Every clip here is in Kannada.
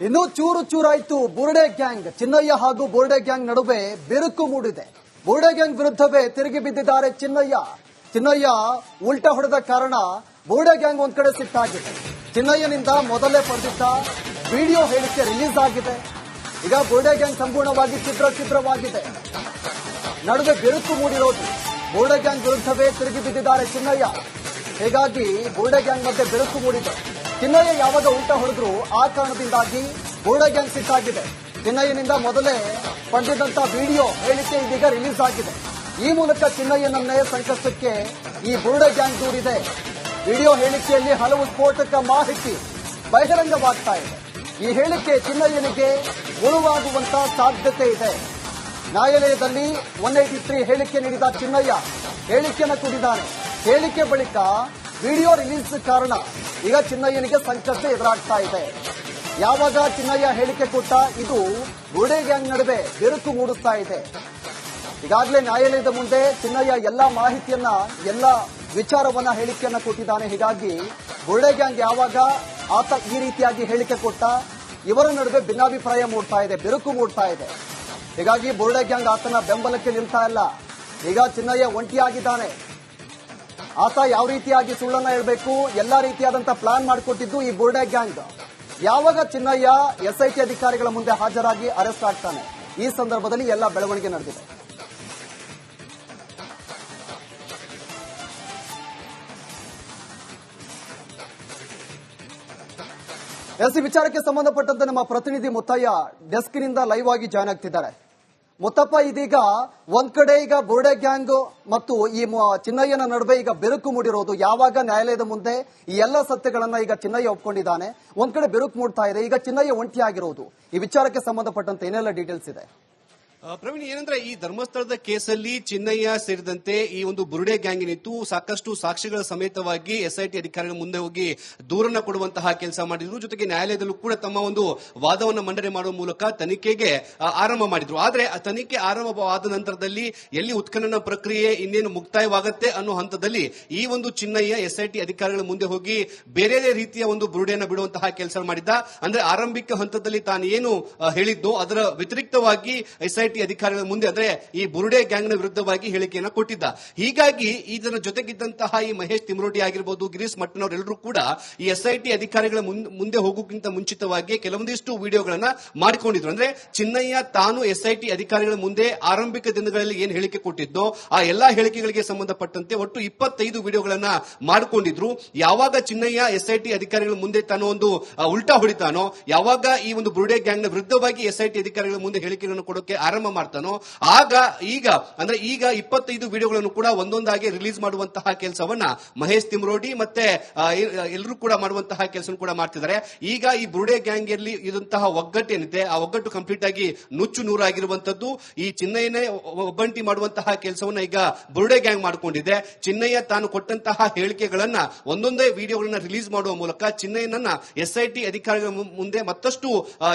ಇನ್ನು ಚೂರು ಚೂರಾಯ್ತು ಬುರುಡೆ ಗ್ಯಾಂಗ್. ಚಿನ್ನಯ್ಯ ಹಾಗೂ ಬುರುಡೆ ಗ್ಯಾಂಗ್ ನಡುವೆ ಬಿರುಕು ಮೂಡಿದೆ. ಬುರುಡೆ ಗ್ಯಾಂಗ್ ವಿರುದ್ಧವೇ ತಿರುಗಿ ಬಿದ್ದಿದ್ದಾರೆ ಚಿನ್ನಯ್ಯ ಉಲ್ಟಾ ಹೊಡೆದ ಕಾರಣ ಬುರುಡೆ ಗ್ಯಾಂಗ್ ಒಂದ್ ಕಡೆ ಸಿಟ್ಟಾಗಿದೆ. ಚಿನ್ನಯ್ಯನಿಂದ ಮೊದಲೇ ಪಡೆದಿದ್ದ ವಿಡಿಯೋ ಹೇಳಿಕೆ ರಿಲೀಸ್ ಆಗಿದೆ. ಈಗ ಬುರುಡೆ ಗ್ಯಾಂಗ್ ಸಂಪೂರ್ಣವಾಗಿ ಚಿತ್ರವಾಗಿದೆ. ನಡುವೆ ಬಿರುಕು ಮೂಡಿರೋದು ಬುರುಡೆ ಗ್ಯಾಂಗ್ ವಿರುದ್ಧವೇ ತಿರುಗಿ ಬಿದ್ದಿದ್ದಾರೆ ಚಿನ್ನಯ್ಯ. ಹೀಗಾಗಿ ಬುರುಡೆ ಗ್ಯಾಂಗ್ ಮಧ್ಯೆ ಬಿರುಕು ಮೂಡಿದೆ. ಚಿನ್ನಯ್ಯ ಯಾವಾಗ ಉಲ್ಟಾ ಹೊಡೆದ್ರು ಆ ಕಾರಣದಿಂದಾಗಿ ಬುರುಡೆ ಗ್ಯಾಂಗ್ ಸಿಟ್ಟಾಗಿದೆ. ಚಿನ್ನಯ್ಯನಿಂದ ಮೊದಲೇ ಪಡೆದಿದ್ದಂತ ವಿಡಿಯೋ ಹೇಳಿಕೆ ಇದೀಗ ರಿಲೀಸ್ ಆಗಿದೆ. ಈ ಮೂಲಕ ಚಿನ್ನಯ್ಯನನ್ನೇ ಸಂಕಷ್ಟಕ್ಕೆ ಈ ಬುರುಡೆ ಗ್ಯಾಂಗ್ ದೂರಿದೆ. ವಿಡಿಯೋ ಹೇಳಿಕೆಯಲ್ಲಿ ಹಲವು ಸ್ಫೋಟಕ ಮಾಹಿತಿ ಬಹಿರಂಗವಾಗ್ತಾ ಇದೆ. ಈ ಹೇಳಿಕೆ ಚಿನ್ನಯ್ಯನಿಗೆ ಮುಳುವಾಗುವಂತ ಸಾಧ್ಯತೆ ಇದೆ. ನ್ಯಾಯಾಲಯದಲ್ಲಿ 183 ಹೇಳಿಕೆ ನೀಡಿದ ಚಿನ್ನಯ್ಯ ಹೇಳಿಕೆಯನ್ನು ಕೊಟ್ಟಿದ್ದಾನೆ. ಹೇಳಿಕೆ ಬಳಿಕ ವಿಡಿಯೋ ರಿಲೀಸ್ ಕಾರಣ ಈಗ ಚಿನ್ನಯ್ಯನಿಗೆ ಸಂಕಷ್ಟ ಎದುರಾಗ್ತಾ ಇದೆ. ಯಾವಾಗ ಚಿನ್ನಯ್ಯ ಹೇಳಿಕೆ ಕೊಟ್ಟ ಇದು ಬುರುಡೆ ಗ್ಯಾಂಗ್ ನಡುವೆ ಬಿರುಕು ಮೂಡಿಸ್ತಾ ಇದೆ. ಈಗಾಗಲೇ ನ್ಯಾಯಾಲಯದ ಮುಂದೆ ಚಿನ್ನಯ್ಯ ಎಲ್ಲಾ ಮಾಹಿತಿಯನ್ನ ಎಲ್ಲ ವಿಚಾರವನ್ನ ಹೇಳಿಕೆಯನ್ನ ಕೊಟ್ಟಿದ್ದಾನೆ. ಹೀಗಾಗಿ ಬುರುಡೆ ಗ್ಯಾಂಗ್ ಯಾವಾಗ ಆತ ಈ ರೀತಿಯಾಗಿ ಹೇಳಿಕೆ ಕೊಟ್ಟ ಇವರ ನಡುವೆ ಭಿನ್ನಾಭಿಪ್ರಾಯ ಮೂಡ್ತಾ ಇದೆ, ಬಿರುಕು ಮೂಡ್ತಾ ಇದೆ. ಹೀಗಾಗಿ ಬುರುಡೆ ಗ್ಯಾಂಗ್ ಆತನ ಬೆಂಬಲಕ್ಕೆ ನಿಲ್ತಾ ಇಲ್ಲ. ಈಗ ಚಿನ್ನಯ್ಯ ಒಂಟಿಯಾಗಿದ್ದಾನೆ. ಆತ ಯಾವ ರೀತಿಯಾಗಿ ಸುಳ್ಳನ್ನ ಹೇಳಬೇಕು ಎಲ್ಲಾ ರೀತಿಯಾದಂತಹ ಪ್ಲಾನ್ ಮಾಡಿಕೊಟ್ಟಿದ್ದು ಈ ಬುರುಡೆ ಗ್ಯಾಂಗ್. ಯಾವಾಗ ಚಿನ್ನಯ್ಯ ಎಸ್ಐಟಿ ಅಧಿಕಾರಿಗಳ ಮುಂದೆ ಹಾಜರಾಗಿ ಅರೆಸ್ಟ್ ಆಗ್ತಾನೆ ಈ ಸಂದರ್ಭದಲ್ಲಿ ಎಲ್ಲ ಬೆಳವಣಿಗೆ ನಡೆದಿದೆ. ಈ ವಿಚಾರಕ್ಕೆ ಸಂಬಂಧಪಟ್ಟಂತೆ ನಮ್ಮ ಪ್ರತಿನಿಧಿ ಮುತ್ತಯ್ಯ ಡೆಸ್ಕ್ನಿಂದ ಲೈವ್ ಆಗಿ ಜಾಯ್ನ್ ಆಗ್ತಿದ್ದಾರೆ. ಮುತ್ತಪ್ಪ, ಇದೀಗ ಒಂದ್ ಕಡೆ ಈಗ ಬುರುಡೆ ಗ್ಯಾಂಗ್ ಮತ್ತು ಈ ಚಿನ್ನಯ್ಯನ ನಡುವೆ ಈಗ ಬಿರುಕು ಮೂಡಿರೋದು. ಯಾವಾಗ ನ್ಯಾಯಾಲಯದ ಮುಂದೆ ಈ ಎಲ್ಲ ಸತ್ಯಗಳನ್ನ ಈಗ ಚಿನ್ನಯ್ಯ ಒಪ್ಕೊಂಡಿದ್ದಾನೆ, ಒಂದ್ ಕಡೆ ಬಿರುಕು ಮೂಡ್ತಾ ಇದೆ. ಈಗ ಚಿನ್ನಯ್ಯ ಒಂಟಿಯಾಗಿರೋದು, ಈ ವಿಚಾರಕ್ಕೆ ಸಂಬಂಧಪಟ್ಟಂತೆ ಏನೆಲ್ಲ ಡೀಟೇಲ್ಸ್ ಇದೆ? ಪ್ರವೀಣ್, ಏನಂದ್ರೆ ಈ ಧರ್ಮಸ್ಥಳದ ಕೇಸಲ್ಲಿ ಚಿನ್ನಯ್ಯ ಸೇರಿದಂತೆ ಈ ಒಂದು ಬುರುಡೆ ಗ್ಯಾಂಗಿನಿತ್ತು ಸಾಕಷ್ಟು ಸಾಕ್ಷಿಗಳ ಸಮೇತವಾಗಿ ಎಸ್ಐಟಿ ಅಧಿಕಾರಿಗಳ ಮುಂದೆ ಹೋಗಿ ದೂರನ್ನ ಕೊಡುವಂತಹ ಕೆಲಸ ಮಾಡಿದ್ರು. ಜೊತೆಗೆ ನ್ಯಾಯಾಲಯದಲ್ಲೂ ಕೂಡ ತಮ್ಮ ಒಂದು ವಾದವನ್ನು ಮಂಡನೆ ಮಾಡುವ ಮೂಲಕ ತನಿಖೆಗೆ ಆರಂಭ ಮಾಡಿದ್ರು. ಆದ್ರೆ ಆ ತನಿಖೆ ಆರಂಭವಾದ ನಂತರದಲ್ಲಿ ಎಲ್ಲಿ ಉತ್ಖನನ ಪ್ರಕ್ರಿಯೆ ಇನ್ನೇನು ಮುಕ್ತಾಯವಾಗುತ್ತೆ ಅನ್ನೋ ಹಂತದಲ್ಲಿ ಈ ಒಂದು ಚಿನ್ನಯ್ಯ ಎಸ್ಐಟಿ ಅಧಿಕಾರಿಗಳ ಮುಂದೆ ಹೋಗಿ ಬೇರೆ ರೀತಿಯ ಒಂದು ಬುರುಡೆಯನ್ನು ಬಿಡುವಂತಹ ಕೆಲಸ ಮಾಡಿದ್ದ. ಅಂದ್ರೆ ಆರಂಭಿಕ ಹಂತದಲ್ಲಿ ತಾನು ಏನು ಹೇಳಿದ್ದು ಅದರ ವ್ಯತಿರಿಕ್ತವಾಗಿ ಎಸ್ಐಟಿ ಅಧಿಕಾರಿಗಳ ಮುಂದೆ ಅಂದ್ರೆ ಈ ಬುರುಡೆ ಗ್ಯಾಂಗ್ನ ವಿರುದ್ಧವಾಗಿ ಹೇಳಿಕೆಯನ್ನು ಕೊಟ್ಟಿದ್ದ. ಹೀಗಾಗಿ ಇದರ ಜೊತೆಗಿದ್ದಂತಹ ಈ ಮಹೇಶ್ ತಿಮ್ರೋಟಿ ಆಗಿರಬಹುದು, ಗಿರೀಶ್ ಮಟ್ಟನವರೆಲ್ಲರೂ ಕೂಡ ಈ ಎಸ್ಐಟಿ ಅಧಿಕಾರಿಗಳ ಮುಂದೆ ಹೋಗೋಕ್ಕಿಂತ ಮುಂಚಿತವಾಗಿ ಕೆಲವೊಂದಿಷ್ಟು ವಿಡಿಯೋಗಳನ್ನ ಮಾಡಿಕೊಂಡಿದ್ರು. ಅಂದ್ರೆ ಚಿನ್ನಯ್ಯ ತಾನು ಎಸ್ಐಟಿ ಅಧಿಕಾರಿಗಳ ಮುಂದೆ ಆರಂಭಿಕ ದಿನಗಳಲ್ಲಿ ಏನು ಹೇಳಿಕೆ ಕೊಟ್ಟಿದ್ದೋ ಆ ಎಲ್ಲಾ ಹೇಳಿಕೆಗಳಿಗೆ ಸಂಬಂಧಪಟ್ಟಂತೆ ಒಟ್ಟು 25 ವಿಡಿಯೋಗಳನ್ನ ಮಾಡಿಕೊಂಡಿದ್ರು. ಯಾವಾಗ ಚಿನ್ನಯ್ಯ ಎಸ್ಐಟಿ ಅಧಿಕಾರಿಗಳ ಮುಂದೆ ತಾನು ಒಂದು ಉಲ್ಟಾ ಹೊಡಿತಾನೋ, ಯಾವಾಗ ಈ ಒಂದು ಬುರುಡೆ ಗ್ಯಾಂಗ್ನ ವಿರುದ್ಧವಾಗಿ ಎಸ್ಐಟಿ ಅಧಿಕಾರಿಗಳ ಮುಂದೆ ಹೇಳಿಕೆಗಳನ್ನು ಕೊಡೋಕೆ ಆರಂಭ ಮಾಡ್ತಾನೋ ಆಗ ಈಗ 25 ವಿಡಿಯೋಗಳನ್ನು ಕೂಡ ಒಂದೊಂದಾಗಿ ರಿಲೀಸ್ ಮಾಡುವಂತಹ ಕೆಲಸವನ್ನ ಮಹೇಶ್ ತಿಮ್ರೋಡಿ ಮತ್ತೆ ಎಲ್ಲರೂ ಕೂಡ ಮಾಡುವಂತಹ ಕೆಲಸ ಕೂಡ ಮಾಡ್ತಿದ್ದಾರೆ. ಈಗ ಈ ಬುರುಡೆ ಗ್ಯಾಂಗ್ ಅಲ್ಲಿ ಇದಂತಹ ಒಗ್ಗಟ್ಟು ಏನಿದೆ ಆ ಒಗ್ಗಟ್ಟು ಕಂಪ್ಲೀಟ್ ಆಗಿ ನುಚ್ಚು ನೂರಾಗಿರುವಂತದ್ದು. ಈ ಚಿನ್ನಯ್ಯನೇ ಒಬ್ಬಂಟಿ ಮಾಡುವಂತಹ ಕೆಲಸವನ್ನ ಈಗ ಬುರುಡೆ ಗ್ಯಾಂಗ್ ಮಾಡಿಕೊಂಡಿದೆ. ಚಿನ್ನಯ್ಯ ತಾನು ಕೊಟ್ಟಂತಹ ಹೇಳಿಕೆಗಳನ್ನ ಒಂದೊಂದೇ ವಿಡಿಯೋಗಳನ್ನ ರಿಲೀಸ್ ಮಾಡುವ ಮೂಲಕ ಚಿನ್ನಯ್ಯನನ್ನ ಎಸ್ಐಟಿ ಅಧಿಕಾರಿಗಳ ಮುಂದೆ ಮತ್ತಷ್ಟು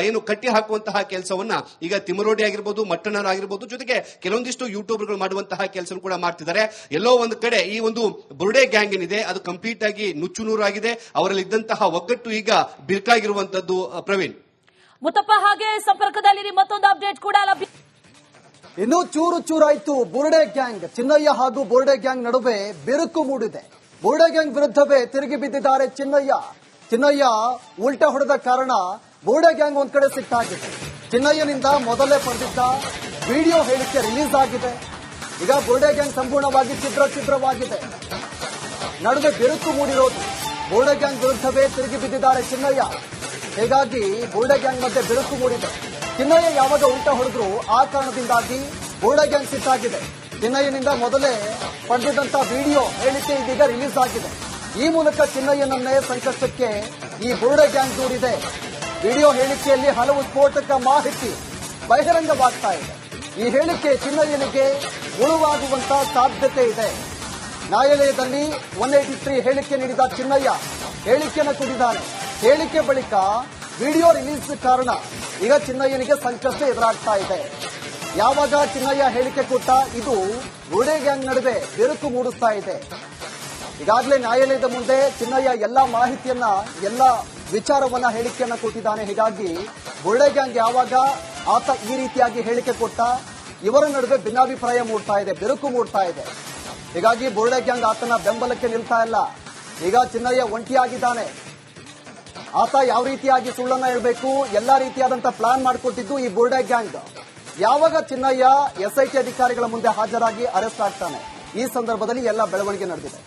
ಏನು ಕಟ್ಟಿ ಹಾಕುವಂತಹ ಕೆಲಸವನ್ನ ಈಗ ತಿಮ್ರೋಡಿ ಆಗಿರ್ಬೋದು, ಮಟ್ಟಣ್ಣರ್ ಆಗಿರ್ಬೋದು, ಜೊತೆಗೆ ಕೆಲವೊಂದಿಷ್ಟು ಯೂಟ್ಯೂಬರ್ಗಳು ಮಾಡುವಂತಹ ಕೆಲಸ ಕೂಡ ಮಾಡ್ತಿದ್ದಾರೆ. ಎಲ್ಲೋ ಒಂದು ಕಡೆ ಈ ಒಂದು ಬುರುಡೆ ಗ್ಯಾಂಗ್ ಏನಿದೆ ಅದು ಕಂಪ್ಲೀಟ್ ಆಗಿ ನುಚ್ಚು ನೂರಾಗಿದೆ. ಅವರಲ್ಲಿ ಇದ್ದಂತಹ ಒಗ್ಗಟ್ಟು ಈಗ ಬಿರುಕಾಗಿರುವಂತದ್ದು. ಪ್ರವೀಣ್, ಮುತ್ತಪ್ಪ, ಹಾಗೆ ಸಂಪರ್ಕದಲ್ಲಿ ಮತ್ತೊಂದು ಅಪ್ಡೇಟ್ ಕೂಡ ಲಭ್ಯ. ಇನ್ನು ಚೂರು ಚೂರಾಯ್ತು ಬುರುಡೆ ಗ್ಯಾಂಗ್. ಚಿನ್ನಯ್ಯ ಹಾಗೂ ಬುರುಡೆ ಗ್ಯಾಂಗ್ ನಡುವೆ ಬಿರುಕು ಮೂಡಿದೆ. ಬುರುಡೆ ಗ್ಯಾಂಗ್ ವಿರುದ್ಧವೇ ತಿರುಗಿ ಬಿದ್ದಿದ್ದಾರೆ ಚಿನ್ನಯ್ಯ ಉಲ್ಟಾ ಹೊಡೆದ ಕಾರಣ ಬುರುಡೆ ಗ್ಯಾಂಗ್ ಒಂದ್ ಕಡೆ ಸಿಟ್ಟಾಗಿದೆ. ಚಿನ್ನಯ್ಯನಿಂದ ಮೊದಲೇ ಪಡೆದಿದ್ದ ವಿಡಿಯೋ ಹೇಳಿಕೆ ರಿಲೀಸ್ ಆಗಿದೆ. ಈಗ ಬುರುಡೆ ಗ್ಯಾಂಗ್ ಸಂಪೂರ್ಣವಾಗಿ ಚಿತ್ರವಾಗಿದೆ. ನಡುವೆ ಬಿರುಕು ಮೂಡಿರೋದು ಬುರುಡೆ ಗ್ಯಾಂಗ್ ವಿರುದ್ಧವೇ ತಿರುಗಿ ಬಿದ್ದಿದ್ದಾರೆ ಚಿನ್ನಯ್ಯ. ಹೀಗಾಗಿ ಬುರುಡೆ ಗ್ಯಾಂಗ್ ಮಧ್ಯೆ ಬಿರುಕು ಮೂಡಿದೆ. ಚಿನ್ನಯ್ಯ ಯಾವಾಗ ಉಲ್ಟಾ ಹೊಡೆದ್ರು ಆ ಕಾರಣದಿಂದಾಗಿ ಬುರುಡೆ ಗ್ಯಾಂಗ್ ಸಿಟ್ಟಾಗಿದೆ. ಚಿನ್ನಯ್ಯನಿಂದ ಮೊದಲೇ ಪಡೆದಿದ್ದಂತ ವಿಡಿಯೋ ಹೇಳಿಕೆ ಇದೀಗ ರಿಲೀಸ್ ಆಗಿದೆ. ಈ ಮೂಲಕ ಚಿನ್ನಯ್ಯನನ್ನೇ ಸಂಕಷ್ಟಕ್ಕೆ ಈ ಬುರುಡೆ ಗ್ಯಾಂಗ್ ದೂರಿದೆ. ವಿಡಿಯೋ ಹೇಳಿಕೆಯಲ್ಲಿ ಹಲವು ಸ್ಫೋಟಕ ಮಾಹಿತಿ ಬಹಿರಂಗವಾಗ್ತಾ ಇದೆ. ಈ ಹೇಳಿಕೆ ಚಿನ್ನಯ್ಯನಿಗೆ ಮುಳುವಾಗುವಂತ ಸಾಧ್ಯತೆ ಇದೆ. ನ್ಯಾಯಾಲಯದಲ್ಲಿ 183 ಹೇಳಿಕೆ ನೀಡಿದ ಚಿನ್ನಯ್ಯ ಹೇಳಿಕೆಯನ್ನು ಕೊಟ್ಟಿದ್ದಾನೆ. ಹೇಳಿಕೆ ಬಳಿಕ ವಿಡಿಯೋ ರಿಲೀಸ್ ಕಾರಣ ಈಗ ಚಿನ್ನಯ್ಯನಿಗೆ ಸಂಕಷ್ಟ ಎದುರಾಗ್ತಾ ಇದೆ. ಯಾವಾಗ ಚಿನ್ನಯ್ಯ ಹೇಳಿಕೆ ಕೊಟ್ಟ ಇದು ಬುರುಡೆ ಗ್ಯಾಂಗ್ ನಡುವೆ ಬಿರುಕು ಮೂಡಿಸ್ತಾ ಇದೆ. ಈಗಾಗಲೇ ನ್ಯಾಯಾಲಯದ ಮುಂದೆ ಚಿನ್ನಯ್ಯ ಎಲ್ಲಾ ಮಾಹಿತಿಯನ್ನ ಎಲ್ಲ ವಿಚಾರವನ್ನ ಹೇಳಿಕೆಯನ್ನ ಕೊಟ್ಟಿದ್ದಾನೆ. ಹೀಗಾಗಿ ಬುರುಡೆ ಗ್ಯಾಂಗ್ ಯಾವಾಗ ಆತ ಈ ರೀತಿಯಾಗಿ ಹೇಳಿಕೆ ಕೊಟ್ಟ, ಇವರ ನಡುವೆ ಭಿನ್ನಾಭಿಪ್ರಾಯ ಮೂಡ್ತಾ ಇದೆ, ಬಿರುಕು ಮೂಡ್ತಾ ಇದೆ. ಹೀಗಾಗಿ ಬುರುಡೆ ಗ್ಯಾಂಗ್ ಆತನ ಬೆಂಬಲಕ್ಕೆ ನಿಲ್ತಾ ಇಲ್ಲ. ಈಗ ಚಿನ್ನಯ್ಯ ಒಂಟಿಯಾಗಿದ್ದಾನೆ. ಆತ ಯಾವ ರೀತಿಯಾಗಿ ಸುಳ್ಳನ್ನ ಹೇಳಬೇಕು, ಎಲ್ಲಾ ರೀತಿಯಾದಂತಹ ಪ್ಲಾನ್ ಮಾಡಿಕೊಟ್ಟಿದ್ದು ಈ ಬುರುಡೆ ಗ್ಯಾಂಗ್. ಯಾವಾಗ ಚಿನ್ನಯ್ಯ ಎಸ್ಐಟಿ ಅಧಿಕಾರಿಗಳ ಮುಂದೆ ಹಾಜರಾಗಿ ಅರೆಸ್ಟ್ ಆಗ್ತಾನೆ, ಈ ಸಂದರ್ಭದಲ್ಲಿ ಎಲ್ಲ ಬೆಳವಣಿಗೆ ನಡೆದಿದೆ.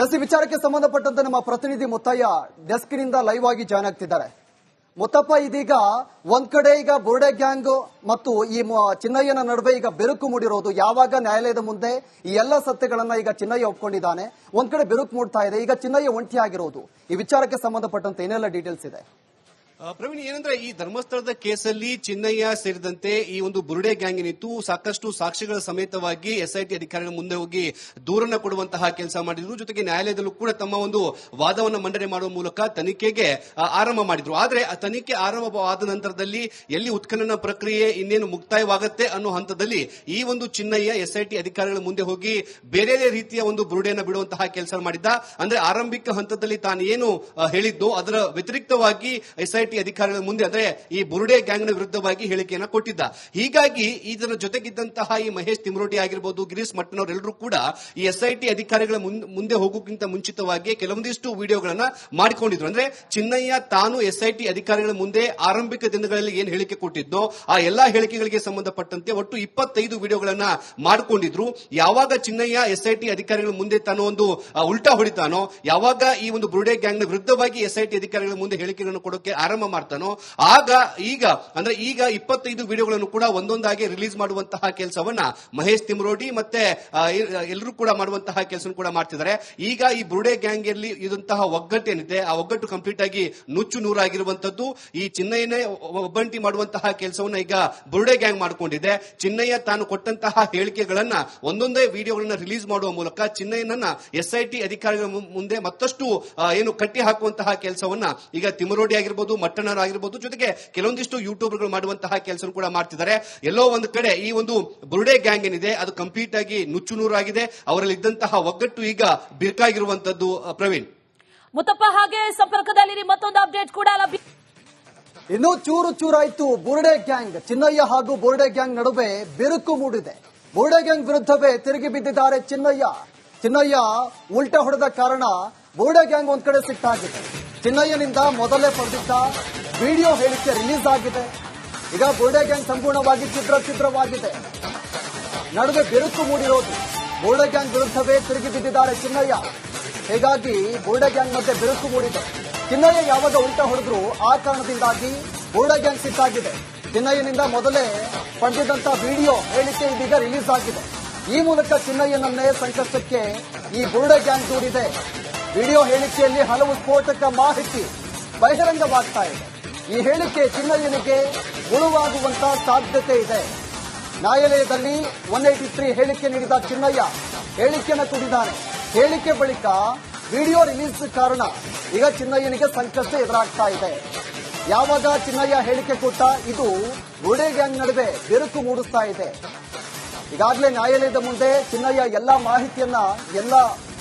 ಈ ವಿಚಾರಕ್ಕೆ ಸಂಬಂಧಪಟ್ಟಂತೆ ನಮ್ಮ ಪ್ರತಿನಿಧಿ ಮುತ್ತಯ್ಯ ಡೆಸ್ಕ್ನಿಂದ ಲೈವ್ ಆಗಿ ಜಾಯ್ನ್ ಆಗ್ತಿದ್ದಾರೆ. ಮುತ್ತಪ್ಪ, ಇದೀಗ ಒಂದ್ ಕಡೆ ಈಗ ಬುರುಡೆ ಗ್ಯಾಂಗ್ ಮತ್ತು ಈ ಚಿನ್ನಯ್ಯನ ನಡುವೆ ಈಗ ಬೆರುಕು ಮೂಡಿರೋದು, ಯಾವಾಗ ನ್ಯಾಯಾಲಯದ ಮುಂದೆ ಈ ಎಲ್ಲ ಸತ್ಯಗಳನ್ನ ಈಗ ಚಿನ್ನಯ್ಯ ಒಪ್ಕೊಂಡಿದ್ದಾನೆ, ಒಂದ್ ಕಡೆ ಬೆರುಕು ಮೂಡ್ತಾ ಇದೆ. ಈಗ ಚಿನ್ನಯ್ಯ ಒಂಟಿಯಾಗಿರೋದು, ಈ ವಿಚಾರಕ್ಕೆ ಸಂಬಂಧಪಟ್ಟಂತೆ ಏನೆಲ್ಲ ಡೀಟೇಲ್ಸ್ ಇದೆ? ಪ್ರವೀಣ್, ಏನಂದ್ರೆ ಈ ಧರ್ಮಸ್ಥಳದ ಕೇಸಲ್ಲಿ ಚಿನ್ನಯ್ಯ ಸೇರಿದಂತೆ ಈ ಒಂದು ಬುರುಡೆ ಗ್ಯಾಂಗ್ ಏನಿತ್ತು ಸಾಕಷ್ಟು ಸಾಕ್ಷಿಗಳ ಸಮೇತವಾಗಿ ಎಸ್ಐಟಿ ಅಧಿಕಾರಿಗಳ ಮುಂದೆ ಹೋಗಿ ದೂರನ್ನ ಕೊಡುವಂತಹ ಕೆಲಸ ಮಾಡಿದ್ರು. ಜೊತೆಗೆ ನ್ಯಾಯಾಲಯದಲ್ಲೂ ಕೂಡ ತಮ್ಮ ಒಂದು ವಾದವನ್ನು ಮಂಡನೆ ಮಾಡುವ ಮೂಲಕ ತನಿಖೆಗೆ ಆರಂಭ ಮಾಡಿದ್ರು. ಆದ್ರೆ ಆ ತನಿಖೆ ಆರಂಭವಾದ ನಂತರದಲ್ಲಿ ಎಲ್ಲಿ ಉತ್ಖನನ ಪ್ರಕ್ರಿಯೆ ಇನ್ನೇನು ಮುಕ್ತಾಯವಾಗುತ್ತೆ ಅನ್ನೋ ಹಂತದಲ್ಲಿ ಈ ಒಂದು ಚಿನ್ನಯ್ಯ ಎಸ್ಐಟಿ ಅಧಿಕಾರಿಗಳ ಮುಂದೆ ಹೋಗಿ ಬೇರೆ ರೀತಿಯ ಒಂದು ಬುರುಡೆಯನ್ನು ಬಿಡುವಂತಹ ಕೆಲಸ ಮಾಡಿದ್ದ. ಅಂದ್ರೆ ಆರಂಭಿಕ ಹಂತದಲ್ಲಿ ತಾನು ಏನು ಹೇಳಿದ್ದು ಅದರ ವ್ಯತಿರಿಕ್ತವಾಗಿ ಎಸ್ಐಟಿ ಅಧಿಕಾರಿಗಳ ಮುಂದೆ ಅಂದ್ರೆ ಈ ಬುರುಡೆ ಗ್ಯಾಂಗ್ನ ವಿರುದ್ಧವಾಗಿ ಹೇಳಿಕೆಯನ್ನು ಕೊಟ್ಟಿದ್ದ. ಹೀಗಾಗಿ ಇದರ ಜೊತೆಗಿದ್ದಂತಹ ಈ ಮಹೇಶ್ ತಿಮ್ರೋಟಿ ಆಗಿರಬಹುದು, ಗಿರೀಶ್ ಮಟ್ಟನವರೆಲ್ಲರೂ ಕೂಡ ಈ ಎಸ್ಐಟಿ ಅಧಿಕಾರಿಗಳ ಮುಂದೆ ಹೋಗೋಕ್ಕಿಂತ ಮುಂಚಿತವಾಗಿ ಕೆಲವೊಂದಿಷ್ಟು ವಿಡಿಯೋಗಳನ್ನ ಮಾಡಿಕೊಂಡಿದ್ರು. ಅಂದ್ರೆ ಚಿನ್ನಯ್ಯ ತಾನು ಎಸ್ಐಟಿ ಅಧಿಕಾರಿಗಳ ಮುಂದೆ ಆರಂಭಿಕ ದಿನಗಳಲ್ಲಿ ಏನು ಹೇಳಿಕೆ ಕೊಟ್ಟಿದ್ದೋ ಆ ಎಲ್ಲಾ ಹೇಳಿಕೆಗಳಿಗೆ ಸಂಬಂಧಪಟ್ಟಂತೆ ಒಟ್ಟು 25 ವಿಡಿಯೋಗಳನ್ನ ಮಾಡಿಕೊಂಡಿದ್ರು. ಯಾವಾಗ ಚಿನ್ನಯ್ಯ ಎಸ್ಐಟಿ ಅಧಿಕಾರಿಗಳ ಮುಂದೆ ತಾನು ಒಂದು ಉಲ್ಟಾ ಹೊಡಿತಾನೋ, ಯಾವಾಗ ಈ ಒಂದು ಬುರುಡೆ ಗ್ಯಾಂಗ್ನ ವಿರುದ್ಧವಾಗಿ ಎಸ್ಐಟಿ ಅಧಿಕಾರಿಗಳ ಮುಂದೆ ಹೇಳಿಕೆಗಳನ್ನು ಕೊಡೋಕೆ ಆರಂಭ ಮಾಡ್ತಾನೋ, ಆಗ ಈಗ 25 ವಿಡಿಯೋಗಳನ್ನು ಕೂಡ ಒಂದೊಂದಾಗಿ ರಿಲೀಸ್ ಮಾಡುವಂತಹ ಕೆಲಸವನ್ನ ಮಹೇಶ್ ತಿಮ್ರೋಡಿ ಮತ್ತೆ ಎಲ್ಲರೂ ಕೂಡ ಮಾಡುವಂತಹ ಕೆಲಸ ಕೂಡ ಮಾಡ್ತಿದ್ದಾರೆ. ಈಗ ಈ ಬುರುಡೆ ಗ್ಯಾಂಗ್ ಅಲ್ಲಿ ಇದಂತಹ ಒಗ್ಗಟ್ಟು ಏನಿದೆ ಆ ಒಗ್ಗಟ್ಟು ಕಂಪ್ಲೀಟ್ ಆಗಿ ನುಚ್ಚು ನೂರಾಗಿರುವಂತದ್ದು. ಈ ಚಿನ್ನಯ್ಯನೇ ಒಬ್ಬಂಟಿ ಮಾಡುವಂತಹ ಕೆಲಸವನ್ನ ಈಗ ಬುರುಡೆ ಗ್ಯಾಂಗ್ ಮಾಡಿಕೊಂಡಿದೆ. ಚಿನ್ನಯ್ಯ ತಾನು ಕೊಟ್ಟಂತಹ ಹೇಳಿಕೆಗಳನ್ನ ಒಂದೊಂದೇ ವಿಡಿಯೋಗಳನ್ನ ರಿಲೀಸ್ ಮಾಡುವ ಮೂಲಕ ಚಿನ್ನಯ್ಯನನ್ನ ಎಸ್ಐಟಿ ಅಧಿಕಾರಿಗಳ ಮುಂದೆ ಮತ್ತಷ್ಟು ಏನು ಕಟ್ಟಿ ಹಾಕುವಂತಹ ಕೆಲಸವನ್ನ ಈಗ ತಿಮ್ರೋಡಿ ಆಗಿರ್ಬೋದು, ಮಟ್ಟಣ್ಣರ್ ಆಗಿರ್ಬೋದು, ಜೊತೆಗೆ ಕೆಲವೊಂದಿಷ್ಟು ಯೂಟ್ಯೂಬರ್ಗಳು ಮಾಡುವಂತಹ ಕೆಲಸ ಕೂಡ ಮಾಡ್ತಿದ್ದಾರೆ. ಎಲ್ಲೋ ಒಂದು ಕಡೆ ಈ ಒಂದು ಬುರುಡೆ ಗ್ಯಾಂಗ್ ಏನಿದೆ ಅದು ಕಂಪ್ಲೀಟ್ ಆಗಿ ನುಚ್ಚು ನೂರಾಗಿದೆ. ಅವರಲ್ಲಿ ಇದ್ದಂತಹ ಒಗ್ಗಟ್ಟು ಈಗ ಬಿರುಕಾಗಿರುವಂತದ್ದು. ಪ್ರವೀಣ್, ಮುತ್ತಪ್ಪ, ಹಾಗೆ ಸಂಪರ್ಕದಲ್ಲಿ ಮತ್ತೊಂದು ಅಪ್ಡೇಟ್ ಕೂಡ ಲಭ್ಯ. ಇನ್ನು ಚೂರಾಯ್ತು ಬುರುಡೆ ಗ್ಯಾಂಗ್. ಚಿನ್ನಯ್ಯ ಹಾಗೂ ಬುರುಡೆ ಗ್ಯಾಂಗ್ ನಡುವೆ ಬಿರುಕು ಮೂಡಿದೆ. ಬುರುಡೆ ಗ್ಯಾಂಗ್ ವಿರುದ್ಧವೇ ತಿರುಗಿ ಬಿದ್ದಿದ್ದಾರೆ ಚಿನ್ನಯ್ಯ ಉಲ್ಟಾ ಹೊಡೆದ ಕಾರಣ ಬುರುಡೆ ಗ್ಯಾಂಗ್ ಒಂದ್ ಕಡೆ ಸಿಟ್ಟಾಗಿದೆ. ಚಿನ್ನಯ್ಯನಿಂದ ಮೊದಲೇ ಪಡೆದಿದ್ದ ವಿಡಿಯೋ ಹೇಳಿಕೆ ರಿಲೀಸ್ ಆಗಿದೆ. ಈಗ ಬುರುಡೆ ಗ್ಯಾಂಗ್ ಸಂಪೂರ್ಣವಾಗಿ ಛಿದ್ರವಾಗಿದೆ. ನಡುವೆ ಬಿರುಕು ಮೂಡಿರೋದು, ಬುರುಡೆ ಗ್ಯಾಂಗ್ ವಿರುದ್ಧವೇ ತಿರುಗಿ ಬಿದ್ದಿದ್ದಾರೆ ಚಿನ್ನಯ್ಯ. ಹೀಗಾಗಿ ಬುರುಡೆ ಗ್ಯಾಂಗ್ ಮಧ್ಯೆ ಬಿರುಕು ಮೂಡಿದೆ. ಚಿನ್ನಯ್ಯ ಯಾವಾಗ ಉಲ್ಟಾ ಹೊಡೆದ್ರು ಆ ಕಾರಣದಿಂದಾಗಿ ಬುರುಡೆ ಗ್ಯಾಂಗ್ ಸಿಟ್ಟಾಗಿದೆ. ಚಿನ್ನಯ್ಯನಿಂದ ಮೊದಲೇ ಪಡೆದಿದ್ದಂತ ವಿಡಿಯೋ ಹೇಳಿಕೆ ಇದೀಗ ರಿಲೀಸ್ ಆಗಿದೆ. ಈ ಮೂಲಕ ಚಿನ್ನಯ್ಯನನ್ನೇ ಸಂಕಷ್ಟಕ್ಕೆ ಈ ಬುರುಡೆ ಗ್ಯಾಂಗ್ ದೂರಿದೆ. ವಿಡಿಯೋ ಹೇಳಿಕೆಯಲ್ಲಿ ಹಲವು ಸ್ಫೋಟಕ ಮಾಹಿತಿ ಬಹಿರಂಗವಾಗ್ತಾ ಇದೆ. ಈ ಹೇಳಿಕೆ ಚಿನ್ನಯ್ಯನಿಗೆ ಮುಳುವಾಗುವಂತ ಸಾಧ್ಯತೆ ಇದೆ. ನ್ಯಾಯಾಲಯದಲ್ಲಿ 183 ಹೇಳಿಕೆ ನೀಡಿದ ಚಿನ್ನಯ್ಯ ಹೇಳಿಕೆಯನ್ನು ಕೊಟ್ಟಿದ್ದಾನೆ. ಹೇಳಿಕೆ ಬಳಿಕ ವಿಡಿಯೋ ರಿಲೀಸ್ ಕಾರಣ ಈಗ ಚಿನ್ನಯ್ಯನಿಗೆ ಸಂಕಷ್ಟ ಎದುರಾಗ್ತಾ ಇದೆ. ಯಾವಾಗ ಚಿನ್ನಯ್ಯ ಹೇಳಿಕೆ ಕೊಟ್ಟ ಇದು ಬುರುಡೆ ಗ್ಯಾಂಗ್ ನಡುವೆ ಬಿರುಕು ಮೂಡಿಸ್ತಾ ಇದೆ. ಈಗಾಗಲೇ ನ್ಯಾಯಾಲಯದ ಮುಂದೆ ಚಿನ್ನಯ್ಯ ಎಲ್ಲಾ ಮಾಹಿತಿಯನ್ನ ಎಲ್ಲ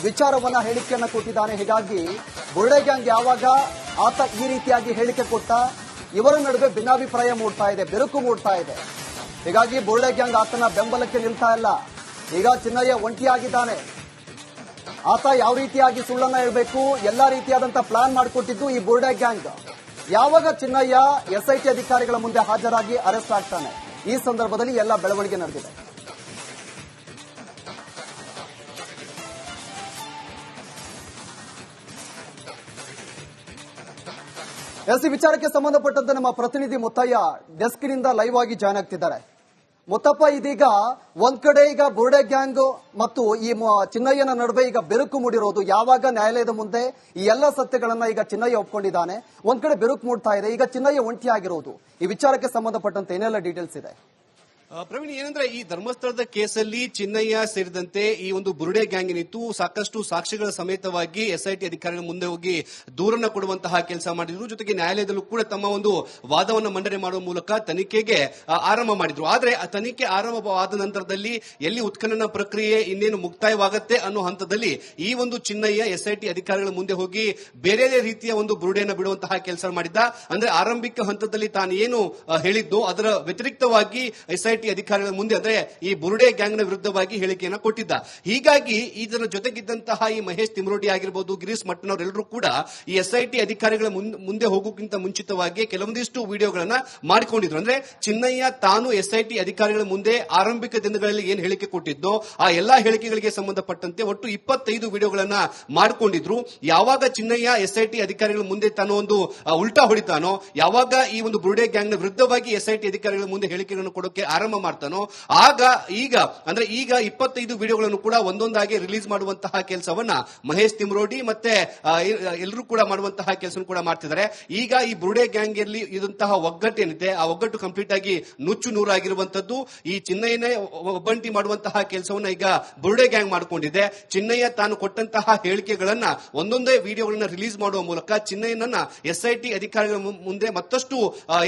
ವಿಚಾರವನ್ನ ಹೇಳಿಕೆಯನ್ನ ಕೊಟ್ಟಿದ್ದಾನೆ. ಹೀಗಾಗಿ ಬುರುಡೆ ಗ್ಯಾಂಗ್ ಯಾವಾಗ ಆತ ಈ ರೀತಿಯಾಗಿ ಹೇಳಿಕೆ ಕೊಟ್ಟ, ಇವರ ನಡುವೆ ಭಿನ್ನಾಭಿಪ್ರಾಯ ಮೂಡ್ತಾ ಇದೆ, ಬಿರುಕು ಮೂಡ್ತಾ ಇದೆ. ಹೀಗಾಗಿ ಬುರುಡೆ ಗ್ಯಾಂಗ್ ಆತನ ಬೆಂಬಲಕ್ಕೆ ನಿಲ್ತಾ ಇಲ್ಲ. ಈಗ ಚಿನ್ನಯ್ಯ ಒಂಟಿಯಾಗಿದ್ದಾನೆ. ಆತ ಯಾವ ರೀತಿಯಾಗಿ ಸುಳ್ಳನ್ನ ಹೇಳಬೇಕು, ಎಲ್ಲಾ ರೀತಿಯಾದಂತಹ ಪ್ಲಾನ್ ಮಾಡಿಕೊಟ್ಟಿದ್ದು ಈ ಬುರುಡೆ ಗ್ಯಾಂಗ್. ಯಾವಾಗ ಚಿನ್ನಯ್ಯ ಎಸ್ಐಟಿ ಅಧಿಕಾರಿಗಳ ಮುಂದೆ ಹಾಜರಾಗಿ ಅರೆಸ್ಟ್ ಆಗ್ತಾನೆ, ಈ ಸಂದರ್ಭದಲ್ಲಿ ಎಲ್ಲ ಬೆಳವಣಿಗೆ ನಡೆದಿದೆ. ಈ ವಿಚಾರಕ್ಕೆ ಸಂಬಂಧಪಟ್ಟಂತೆ ನಮ್ಮ ಪ್ರತಿನಿಧಿ ಮುತ್ತಯ್ಯ ಡೆಸ್ಕ್ನಿಂದ ಲೈವ್ ಆಗಿ ಜಾಯ್ನ್ ಆಗ್ತಿದ್ದಾರೆ. ಮುತ್ತಪ್ಪ, ಇದೀಗ ಒಂದ್ ಕಡೆ ಈಗ ಬುರುಡೆ ಗ್ಯಾಂಗ್ ಮತ್ತು ಈ ಚಿನ್ನಯ್ಯನ ನಡುವೆ ಈಗ ಬೆರುಕು ಮೂಡಿರೋದು, ಯಾವಾಗ ನ್ಯಾಯಾಲಯದ ಮುಂದೆ ಈ ಎಲ್ಲ ಸತ್ಯಗಳನ್ನ ಈಗ ಚಿನ್ನಯ್ಯ ಒಪ್ಕೊಂಡಿದ್ದಾನೆ, ಒಂದ್ ಕಡೆ ಬೆರುಕು ಮೂಡ್ತಾ ಇದೆ. ಈಗ ಚಿನ್ನಯ್ಯ ಒಂಟಿಯಾಗಿರೋದು, ಈ ವಿಚಾರಕ್ಕೆ ಸಂಬಂಧಪಟ್ಟಂತೆ ಏನೆಲ್ಲ ಡೀಟೇಲ್ಸ್ ಇದೆ? ಪ್ರವೀಣ್, ಏನಂದ್ರೆ ಈ ಧರ್ಮಸ್ಥಳದ ಕೇಸಲ್ಲಿ ಚಿನ್ನಯ್ಯ ಸೇರಿದಂತೆ ಈ ಒಂದು ಬುರುಡೆ ಗ್ಯಾಂಗ್ ಏನಿತ್ತು ಸಾಕಷ್ಟು ಸಾಕ್ಷಿಗಳ ಸಮೇತವಾಗಿ ಎಸ್ಐಟಿ ಅಧಿಕಾರಿಗಳ ಮುಂದೆ ಹೋಗಿ ದೂರನ್ನ ಕೊಡುವಂತಹ ಕೆಲಸ ಮಾಡಿದ್ರು. ಜೊತೆಗೆ ನ್ಯಾಯಾಲಯದಲ್ಲೂ ಕೂಡ ತಮ್ಮ ಒಂದು ವಾದವನ್ನು ಮಂಡನೆ ಮಾಡುವ ಮೂಲಕ ತನಿಖೆಗೆ ಆರಂಭ ಮಾಡಿದ್ರು. ಆದ್ರೆ ಆ ತನಿಖೆ ಆರಂಭವಾದ ನಂತರದಲ್ಲಿ ಎಲ್ಲಿ ಉತ್ಖನನ ಪ್ರಕ್ರಿಯೆ ಇನ್ನೇನು ಮುಕ್ತಾಯವಾಗುತ್ತೆ ಅನ್ನೋ ಹಂತದಲ್ಲಿ ಈ ಒಂದು ಚಿನ್ನಯ್ಯ ಎಸ್ಐಟಿ ಅಧಿಕಾರಿಗಳ ಮುಂದೆ ಹೋಗಿ ಬೇರೆ ರೀತಿಯ ಒಂದು ಬುರುಡೆಯನ್ನು ಬಿಡುವಂತಹ ಕೆಲಸ ಮಾಡಿದ್ದ. ಅಂದ್ರೆ ಆರಂಭಿಕ ಹಂತದಲ್ಲಿ ತಾನು ಏನು ಹೇಳಿದ್ದು ಅದರ ವ್ಯತಿರಿಕ್ತವಾಗಿ ಎಸ್ಐಟಿ ಅಧಿಕಾರಿಗಳ ಮುಂದೆ ಅಂದ್ರೆ ಈ ಬುರುಡೆ ಗ್ಯಾಂಗ್ ನ ವಿರುದ್ಧವಾಗಿ ಹೇಳಿಕೆಯನ್ನು ಕೊಟ್ಟಿದ್ದ. ಹೀಗಾಗಿ ಇದರ ಜೊತೆಗಿದ್ದಂತಹ ಈ ಮಹೇಶ್ ತಿಮ್ರೋಡಿ ಆಗಿರಬಹುದು, ಗಿರೀಶ್ ಮಟ್ಟನ್ ಅವರೆಲ್ಲರೂ ಕೂಡ ಈ ಎಸ್ಐಟಿ ಅಧಿಕಾರಿಗಳ ಮುಂದೆ ಹೋಗೋಕ್ಕಿಂತ ಮುಂಚಿತವಾಗಿ ಕೆಲವೊಂದಿಷ್ಟು ವಿಡಿಯೋಗಳನ್ನ ಮಾಡಿಕೊಂಡಿದ್ರು. ಅಂದ್ರೆ ಚಿನ್ನಯ್ಯ ತಾನು ಎಸ್ಐಟಿ ಅಧಿಕಾರಿಗಳ ಮುಂದೆ ಆರಂಭಿಕ ದಿನಗಳಲ್ಲಿ ಏನ್ ಹೇಳಿಕೆ ಕೊಟ್ಟಿದ್ದೋ ಆ ಎಲ್ಲಾ ಹೇಳಿಕೆಗಳಿಗೆ ಸಂಬಂಧಪಟ್ಟಂತೆ ಒಟ್ಟು 25 ವಿಡಿಯೋಗಳನ್ನ ಮಾಡಿಕೊಂಡಿದ್ರು. ಯಾವಾಗ ಚಿನ್ನಯ್ಯ ಎಸ್ಐಟಿ ಅಧಿಕಾರಿಗಳ ಮುಂದೆ ತಾನು ಒಂದು ಉಲ್ಟಾ ಹೊಡಿತಾನೋ, ಯಾವಾಗ ಈ ಒಂದು ಬುರುಡೆ ಗ್ಯಾಂಗ್ ನ ವಿರುದ್ಧವಾಗಿ ಎಸ್ಐಟಿ ಅಧಿಕಾರಿಗಳ ಮುಂದೆ ಹೇಳಿಕೆಗಳನ್ನು ಕೊಡೋಕೆ ಆರಂಭ ಮಾಡ್ತಾನೋ ಆಗ ಈಗ 25 ವಿಡಿಯೋಗಳನ್ನು ಕೂಡ ಒಂದೊಂದಾಗಿ ರಿಲೀಸ್ ಮಾಡುವಂತಹ ಕೆಲಸವನ್ನ ಮಹೇಶ್ ತಿಮ್ರೋಡಿ ಮತ್ತೆ ಎಲ್ಲರೂ ಕೂಡ ಮಾಡುವಂತಹ ಕೆಲಸ ಕೂಡ ಮಾಡ್ತಿದ್ದಾರೆ. ಈಗ ಈ ಬುರುಡೆ ಗ್ಯಾಂಗ್ ಅಲ್ಲಿ ಇದಂತಹ ಒಗ್ಗಟ್ಟು ಏನಿದೆ ಆ ಒಗ್ಗಟ್ಟು ಕಂಪ್ಲೀಟ್ ಆಗಿ ನುಚ್ಚು ನೂರಾಗಿರುವಂತದ್ದು. ಈ ಚಿನ್ನಯ್ಯನೇ ಒಬ್ಬಂಟಿ ಮಾಡುವಂತಹ ಕೆಲಸವನ್ನ ಈಗ ಬುರುಡೆ ಗ್ಯಾಂಗ್ ಮಾಡಿಕೊಂಡಿದೆ. ಚಿನ್ನಯ್ಯ ತಾನು ಕೊಟ್ಟಂತಹ ಹೇಳಿಕೆಗಳನ್ನ ಒಂದೊಂದೇ ವಿಡಿಯೋಗಳನ್ನ ರಿಲೀಸ್ ಮಾಡುವ ಮೂಲಕ ಚಿನ್ನಯ್ಯನನ್ನ ಎಸ್ಐಟಿ ಅಧಿಕಾರಿಗಳ ಮುಂದೆ ಮತ್ತಷ್ಟು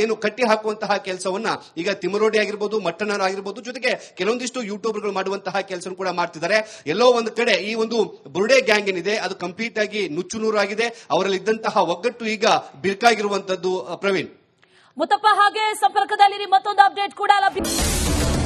ಏನು ಕಟ್ಟಿ ಹಾಕುವಂತಹ ಕೆಲಸವನ್ನ ಈಗ ತಿಮ್ರೋಡಿ ಆಗಿರ್ಬೋದು, ಮಟ್ಟನರ್ ಆಗಿರ್ಬೋದು, ಜೊತೆಗೆ ಕೆಲವೊಂದಿಷ್ಟು ಯೂಟ್ಯೂಬರ್ಗಳು ಮಾಡುವಂತಹ ಕೆಲಸ ಕೂಡ ಮಾಡ್ತಿದ್ದಾರೆ. ಎಲ್ಲೋ ಒಂದು ಕಡೆ ಈ ಒಂದು ಬುರುಡೆ ಗ್ಯಾಂಗ್ ಏನಿದೆ ಅದು ಕಂಪ್ಲೀಟ್ ಆಗಿ ನುಚ್ಚು ನೂರಾಗಿದೆ. ಅವರಲ್ಲಿ ಇದ್ದಂತಹ ಒಗ್ಗಟ್ಟು ಈಗ ಬಿರುಕಾಗಿರುವಂತದ್ದು. ಪ್ರವೀಣ್, ಮುತ್ತಪ್ಪ, ಹಾಗೆ ಸಂಪರ್ಕದಲ್ಲಿ ಮತ್ತೊಂದು ಅಪ್ಡೇಟ್ ಕೂಡ ಲಭ್ಯ.